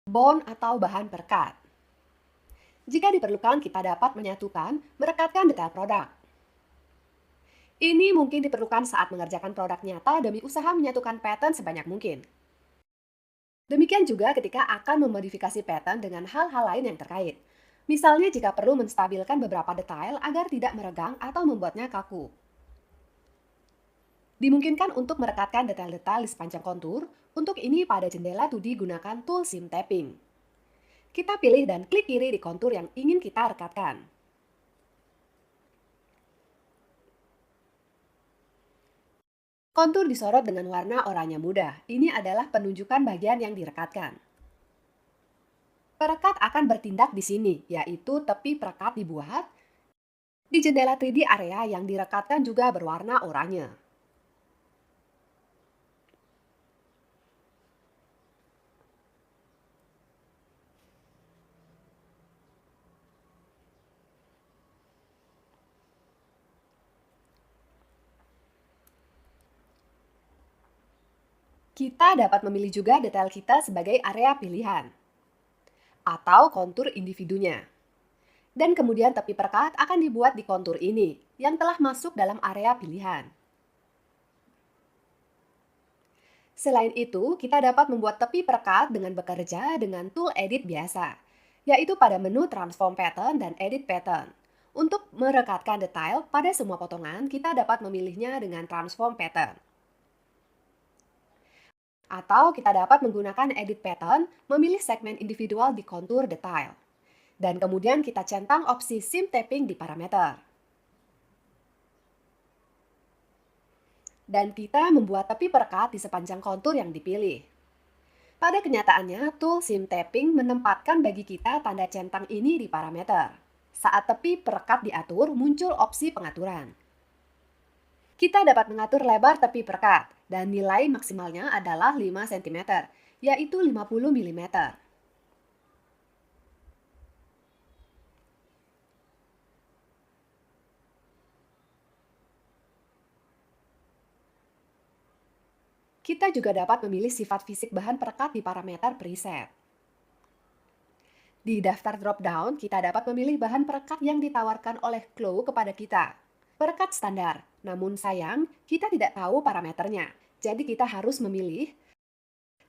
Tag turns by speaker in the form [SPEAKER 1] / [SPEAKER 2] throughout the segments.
[SPEAKER 1] Bond atau bahan perekat. Jika diperlukan, kita dapat menyatukan, merekatkan detail produk. Ini mungkin diperlukan saat mengerjakan produk nyata demi usaha menyatukan pattern sebanyak mungkin. Demikian juga ketika akan memodifikasi pattern dengan hal-hal lain yang terkait. Misalnya jika perlu menstabilkan beberapa detail agar tidak meregang atau membuatnya kaku. Dimungkinkan untuk merekatkan detail-detail di sepanjang kontur. Untuk ini pada jendela 2D gunakan tool seam tapping. Kita pilih dan klik kiri di kontur yang ingin kita rekatkan. Kontur disorot dengan warna oranye muda. Ini adalah penunjukan bagian yang direkatkan. Perekat akan bertindak di sini, yaitu tepi perekat dibuat. Di jendela 3D area yang direkatkan juga berwarna oranye. Kita dapat memilih juga detail kita sebagai area pilihan atau kontur individunya. Dan kemudian tepi perekat akan dibuat di kontur ini yang telah masuk dalam area pilihan. Selain itu, kita dapat membuat tepi perekat dengan bekerja dengan tool edit biasa, yaitu pada menu transform pattern dan edit pattern. Untuk merekatkan detail pada semua potongan, kita dapat memilihnya dengan transform pattern. Atau kita dapat menggunakan edit pattern, memilih segmen individual di kontur detail. Dan kemudian kita centang opsi seam tapping di parameter. Dan kita membuat tepi perekat di sepanjang kontur yang dipilih. Pada kenyataannya, tool seam tapping menempatkan bagi kita tanda centang ini di parameter. Saat tepi perekat diatur, muncul opsi pengaturan. Kita dapat mengatur lebar tepi perekat, dan nilai maksimalnya adalah 5 cm, yaitu 50 mm. Kita juga dapat memilih sifat fisik bahan perekat di parameter preset. Di daftar drop-down, kita dapat memilih bahan perekat yang ditawarkan oleh Chloe kepada kita. Perekat standar, namun sayang, kita tidak tahu parameternya. Jadi kita harus memilih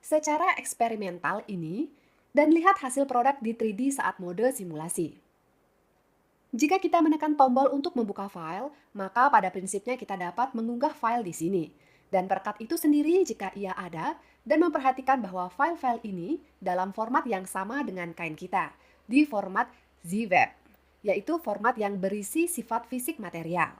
[SPEAKER 1] secara eksperimental ini dan lihat hasil produk di 3D saat mode simulasi. Jika kita menekan tombol untuk membuka file, maka pada prinsipnya kita dapat mengunggah file di sini. Dan perekat itu sendiri jika ia ada, dan memperhatikan bahwa file-file ini dalam format yang sama dengan kain kita, di format ZWeb, yaitu format yang berisi sifat fisik material.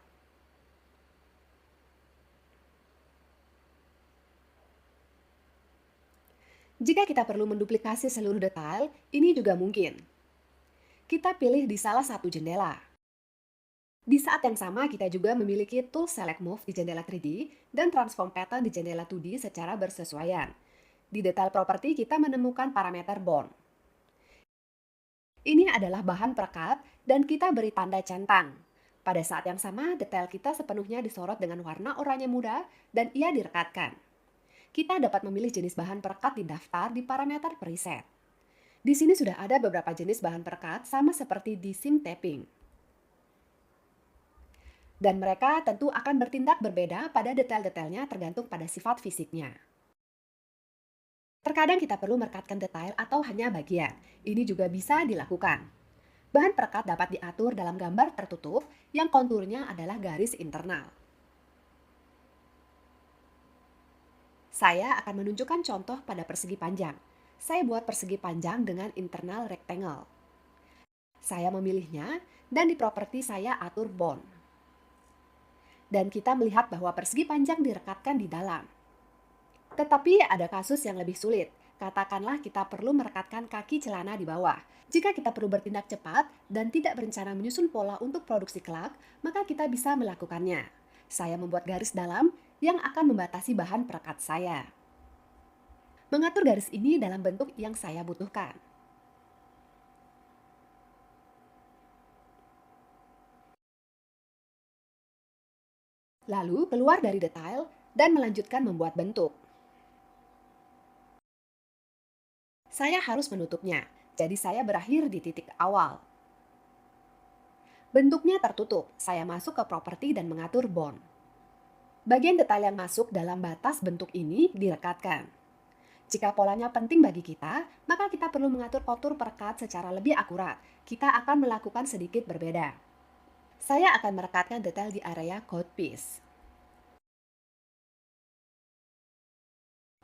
[SPEAKER 1] Jika kita perlu menduplikasi seluruh detail, ini juga mungkin. Kita pilih di salah satu jendela. Di saat yang sama, kita juga memiliki tool Select Move di jendela 3D dan Transform Pattern di jendela 2D secara bersesuaian. Di detail properti, kita menemukan parameter bond. Ini adalah bahan perekat dan kita beri tanda centang. Pada saat yang sama, detail kita sepenuhnya disorot dengan warna oranye muda dan ia direkatkan. Kita dapat memilih jenis bahan perekat di daftar di parameter preset. Di sini sudah ada beberapa jenis bahan perekat sama seperti di seam tapping. Dan mereka tentu akan bertindak berbeda pada detail-detailnya tergantung pada sifat fisiknya. Terkadang kita perlu merekatkan detail atau hanya bagian. Ini juga bisa dilakukan. Bahan perekat dapat diatur dalam gambar tertutup yang konturnya adalah garis internal. Saya akan menunjukkan contoh pada persegi panjang. Saya buat persegi panjang dengan internal rectangle. Saya memilihnya dan di properti saya atur bond. Dan kita melihat bahwa persegi panjang direkatkan di dalam. Tetapi ada kasus yang lebih sulit. Katakanlah kita perlu merekatkan kaki celana di bawah. Jika kita perlu bertindak cepat dan tidak berencana menyusun pola untuk produksi kelak, maka kita bisa melakukannya. Saya membuat garis dalam yang akan membatasi bahan perekat saya. Mengatur garis ini dalam bentuk yang saya butuhkan. Lalu keluar dari detail dan melanjutkan membuat bentuk. Saya harus menutupnya, jadi saya berakhir di titik awal. Bentuknya tertutup, saya masuk ke properti dan mengatur bond. Bagian detail yang masuk dalam batas bentuk ini direkatkan. Jika polanya penting bagi kita, maka kita perlu mengatur kontur perekat secara lebih akurat. Kita akan melakukan sedikit berbeda. Saya akan merekatkan detail di area code piece.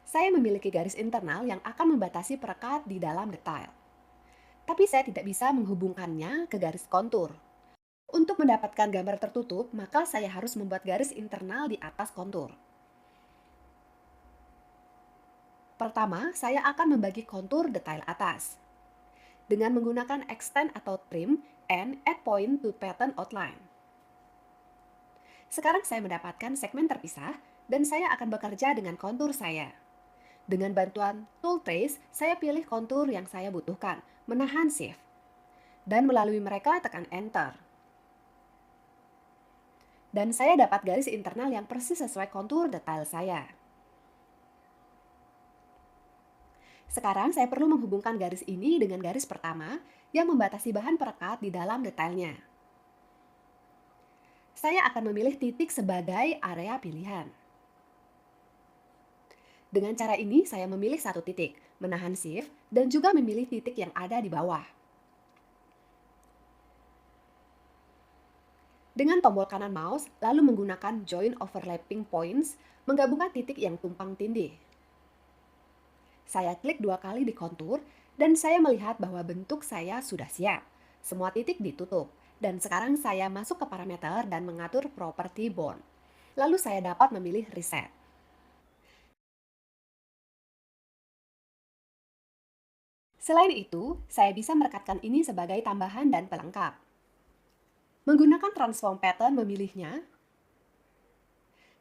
[SPEAKER 1] Saya memiliki garis internal yang akan membatasi perekat di dalam detail. Tapi saya tidak bisa menghubungkannya ke garis kontur. Untuk mendapatkan gambar tertutup, maka saya harus membuat garis internal di atas kontur. Pertama, saya akan membagi kontur detail atas. Dengan menggunakan extend atau trim and add point to pattern outline. Sekarang saya mendapatkan segmen terpisah dan saya akan bekerja dengan kontur saya. Dengan bantuan tool trace, saya pilih kontur yang saya butuhkan, menahan shift. Dan melalui mereka tekan enter. Dan saya dapat garis internal yang persis sesuai kontur detail saya. Sekarang saya perlu menghubungkan garis ini dengan garis pertama yang membatasi bahan perekat di dalam detailnya. Saya akan memilih titik sebagai area pilihan. Dengan cara ini saya memilih satu titik, menahan shift, dan juga memilih titik yang ada di bawah. Dengan tombol kanan mouse, lalu menggunakan join overlapping points, menggabungkan titik yang tumpang tindih. Saya klik 2 kali di kontur, dan saya melihat bahwa bentuk saya sudah siap. Semua titik ditutup, dan sekarang saya masuk ke parameter dan mengatur property bond. Lalu saya dapat memilih reset. Selain itu, saya bisa merekatkan ini sebagai tambahan dan pelengkap. Menggunakan transform pattern memilihnya,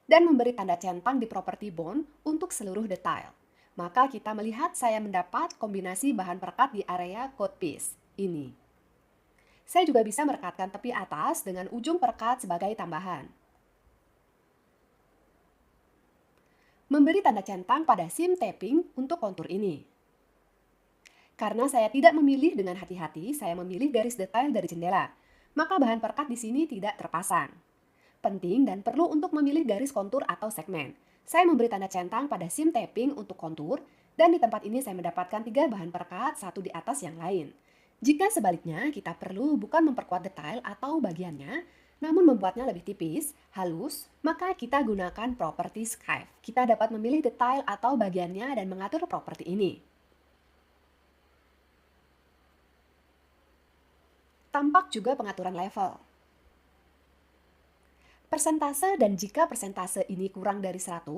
[SPEAKER 1] dan memberi tanda centang di property bond untuk seluruh detail. Maka kita melihat saya mendapat kombinasi bahan perekat di area code piece ini. Saya juga bisa merekatkan tepi atas dengan ujung perekat sebagai tambahan. Memberi tanda centang pada seam tapping untuk kontur ini. Karena saya tidak memilih dengan hati-hati, saya memilih garis detail dari jendela. Maka bahan perekat di sini tidak terpasang. Penting dan perlu untuk memilih garis kontur atau segmen. Saya memberi tanda centang pada seam tapping untuk kontur, dan di tempat ini saya mendapatkan 3 bahan perekat, satu di atas yang lain. Jika sebaliknya, kita perlu bukan memperkuat detail atau bagiannya, namun membuatnya lebih tipis, halus, maka kita gunakan properti skive. Kita dapat memilih detail atau bagiannya dan mengatur properti ini. Tampak juga pengaturan level. Persentase, dan jika persentase ini kurang dari 100,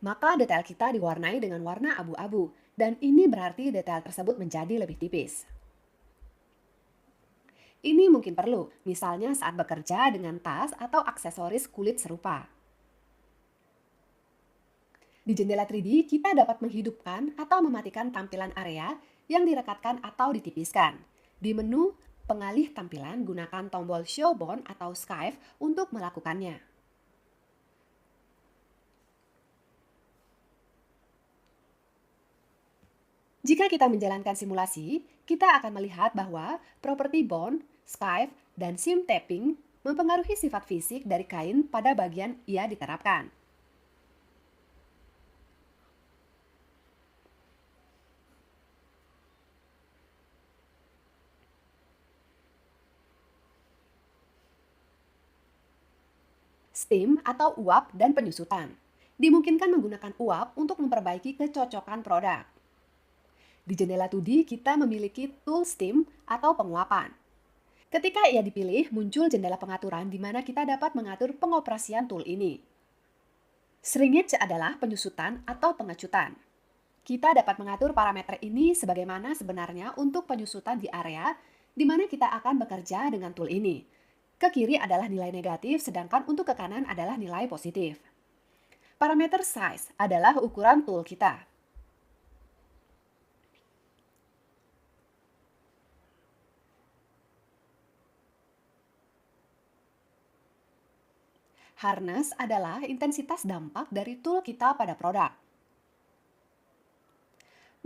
[SPEAKER 1] maka detail kita diwarnai dengan warna abu-abu, dan ini berarti detail tersebut menjadi lebih tipis. Ini mungkin perlu, misalnya saat bekerja dengan tas atau aksesoris kulit serupa. Di jendela 3D, kita dapat menghidupkan atau mematikan tampilan area yang direkatkan atau ditipiskan. Di menu pengalih tampilan, gunakan tombol Show Bond atau Skive untuk melakukannya. Jika kita menjalankan simulasi, kita akan melihat bahwa properti bond, skive, dan seam tapping mempengaruhi sifat fisik dari kain pada bagian ia diterapkan. Steam atau uap dan penyusutan. Dimungkinkan menggunakan uap untuk memperbaiki kecocokan produk. Di jendela 2D, kita memiliki tool steam atau penguapan. Ketika ia dipilih, muncul jendela pengaturan di mana kita dapat mengatur pengoperasian tool ini. Shrinkage adalah penyusutan atau pengecutan. Kita dapat mengatur parameter ini sebagaimana sebenarnya untuk penyusutan di area di mana kita akan bekerja dengan tool ini. Ke kiri adalah nilai negatif, sedangkan untuk ke kanan adalah nilai positif. Parameter size adalah ukuran tool kita. Hardness adalah intensitas dampak dari tool kita pada produk.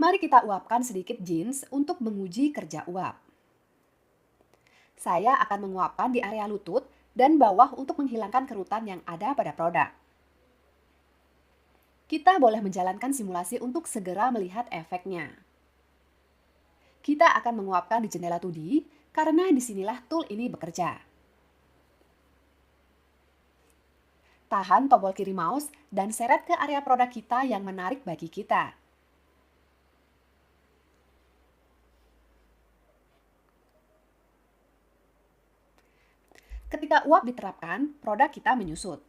[SPEAKER 1] Mari kita uapkan sedikit jeans untuk menguji kerja uap. Saya akan menguapkan di area lutut dan bawah untuk menghilangkan kerutan yang ada pada produk. Kita boleh menjalankan simulasi untuk segera melihat efeknya. Kita akan menguapkan di jendela 2D karena disinilah tool ini bekerja. Tahan tombol kiri mouse dan seret ke area produk kita yang menarik bagi kita. Ketika uap diterapkan, produk kita menyusut.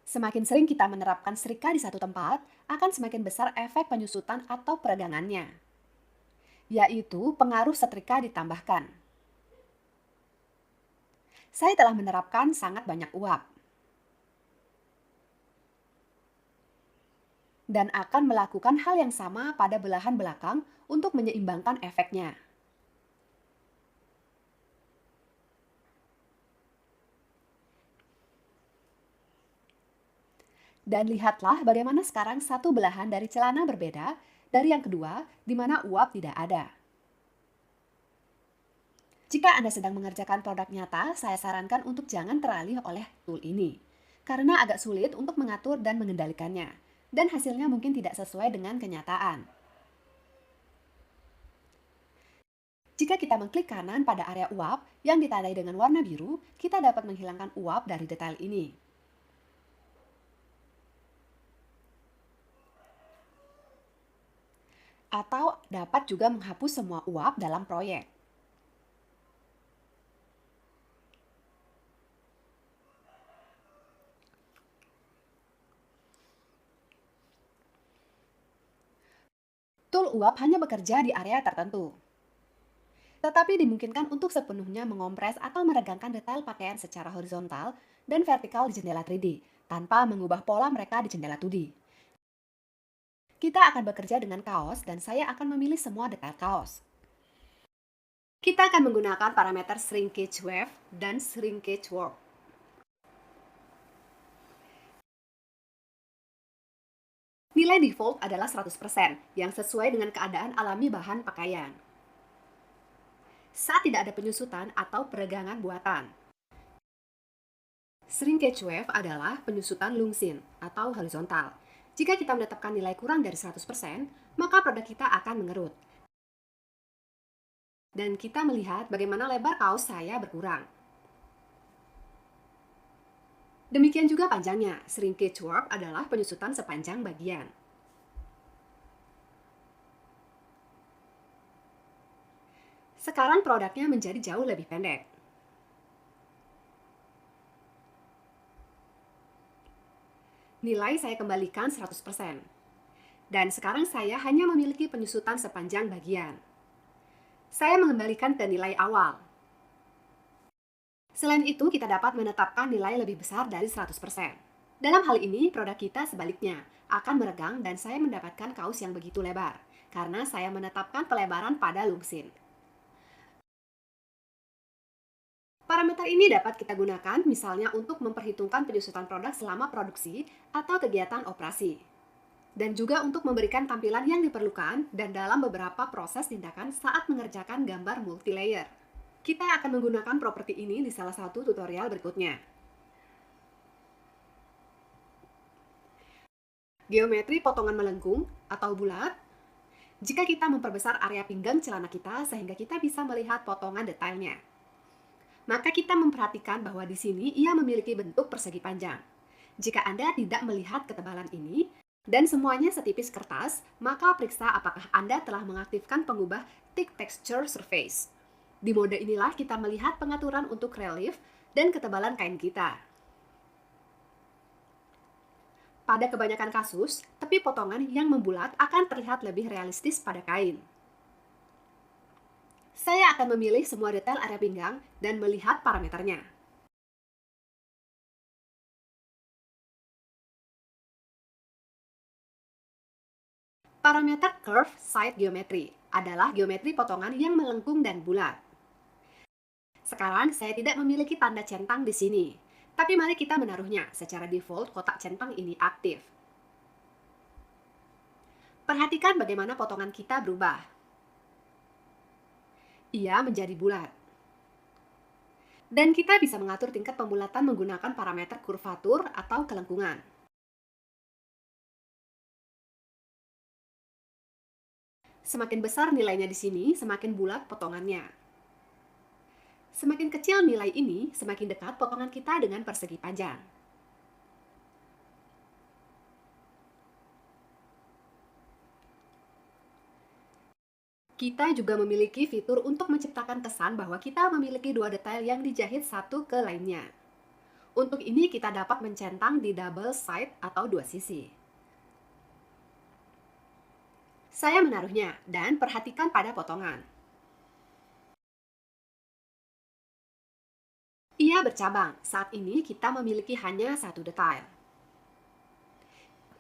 [SPEAKER 1] Semakin sering kita menerapkan serika di satu tempat, akan semakin besar efek penyusutan atau peregangannya, yaitu pengaruh setrika ditambahkan. Saya telah menerapkan sangat banyak uap dan akan melakukan hal yang sama pada belahan belakang untuk menyeimbangkan efeknya. Dan lihatlah bagaimana sekarang satu belahan dari celana berbeda dari yang kedua, di mana uap tidak ada. Jika Anda sedang mengerjakan produk nyata, saya sarankan untuk jangan teralih oleh tool ini, karena agak sulit untuk mengatur dan mengendalikannya, dan hasilnya mungkin tidak sesuai dengan kenyataan. Jika kita mengklik kanan pada area uap yang ditandai dengan warna biru, kita dapat menghilangkan uap dari detail ini. Atau dapat juga menghapus semua uap dalam proyek. Tool uap hanya bekerja di area tertentu, tetapi dimungkinkan untuk sepenuhnya mengompres atau meregangkan detail pakaian secara horizontal dan vertikal di jendela 3D, tanpa mengubah pola mereka di jendela 2D. Kita akan bekerja dengan kaos dan saya akan memilih semua detail kaos. Kita akan menggunakan parameter Shrinkage Wave dan Shrinkage Warp. Nilai default adalah 100% yang sesuai dengan keadaan alami bahan pakaian. Saat tidak ada penyusutan atau peregangan buatan. Shrinkage Wave adalah penyusutan lungsin atau horizontal. Jika kita menetapkan nilai kurang dari 100%, maka produk kita akan mengerut. Dan kita melihat bagaimana lebar kaos saya berkurang. Demikian juga panjangnya. Shrinkage Warp adalah penyusutan sepanjang bagian. Sekarang produknya menjadi jauh lebih pendek. Nilai saya kembalikan 100%. Dan sekarang saya hanya memiliki penyusutan sepanjang bagian. Saya mengembalikan ke nilai awal. Selain itu, kita dapat menetapkan nilai lebih besar dari 100%. Dalam hal ini, produk kita sebaliknya akan meregang dan saya mendapatkan kaos yang begitu lebar, karena saya menetapkan pelebaran pada lungsin. Parameter ini dapat kita gunakan misalnya untuk memperhitungkan penyusutan produk selama produksi atau kegiatan operasi. Dan juga untuk memberikan tampilan yang diperlukan dan dalam beberapa proses tindakan saat mengerjakan gambar multilayer. Kita akan menggunakan properti ini di salah satu tutorial berikutnya. Geometri potongan melengkung atau bulat. Jika kita memperbesar area pinggang celana kita sehingga kita bisa melihat potongan detailnya, maka kita memperhatikan bahwa di sini ia memiliki bentuk persegi panjang. Jika Anda tidak melihat ketebalan ini dan semuanya setipis kertas, maka periksa apakah Anda telah mengaktifkan pengubah Thick Texture Surface. Di mode inilah kita melihat pengaturan untuk relief dan ketebalan kain kita. Pada kebanyakan kasus, tepi potongan yang membulat akan terlihat lebih realistis pada kain. Saya akan memilih semua detail area pinggang dan melihat parameternya. Parameter Curve Side Geometry adalah geometri potongan yang melengkung dan bulat. Sekarang saya tidak memiliki tanda centang di sini, Tapi mari kita menaruhnya. Secara default, kotak centang ini aktif. Perhatikan bagaimana potongan kita berubah. Ia menjadi bulat. Dan kita bisa mengatur tingkat pembulatan menggunakan parameter kurvatur atau kelengkungan. Semakin besar nilainya di sini, semakin bulat potongannya. Semakin kecil nilai ini, semakin dekat potongan kita dengan persegi panjang. Kita juga memiliki fitur untuk menciptakan kesan bahwa kita memiliki dua detail yang dijahit satu ke lainnya. Untuk ini kita dapat mencentang di double side atau dua sisi. Saya menaruhnya dan perhatikan pada potongan. Ia bercabang. Saat ini kita memiliki hanya satu detail.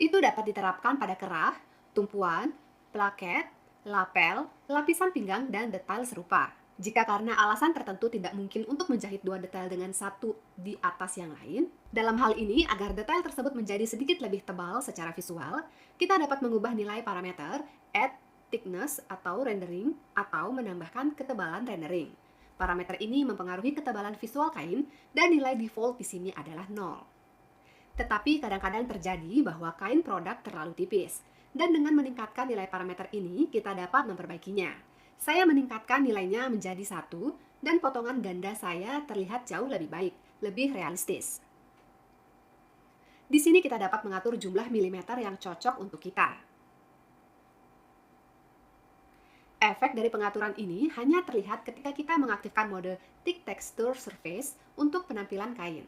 [SPEAKER 1] Itu dapat diterapkan pada kerah, tumpuan, plaket, lapel, lapisan pinggang, dan detail serupa. Jika karena alasan tertentu tidak mungkin untuk menjahit dua detail dengan satu di atas yang lain, dalam hal ini agar detail tersebut menjadi sedikit lebih tebal secara visual, kita dapat mengubah nilai parameter, add thickness atau rendering, atau menambahkan ketebalan rendering. Parameter ini mempengaruhi ketebalan visual kain dan nilai default di sini adalah 0. Tetapi kadang-kadang terjadi bahwa kain produk terlalu tipis, dan dengan meningkatkan nilai parameter ini, kita dapat memperbaikinya. Saya meningkatkan nilainya menjadi 1, dan potongan ganda saya terlihat jauh lebih baik, lebih realistis. Di sini kita dapat mengatur jumlah milimeter yang cocok untuk kita. Efek dari pengaturan ini hanya terlihat ketika kita mengaktifkan mode Thick Texture Surface untuk penampilan kain.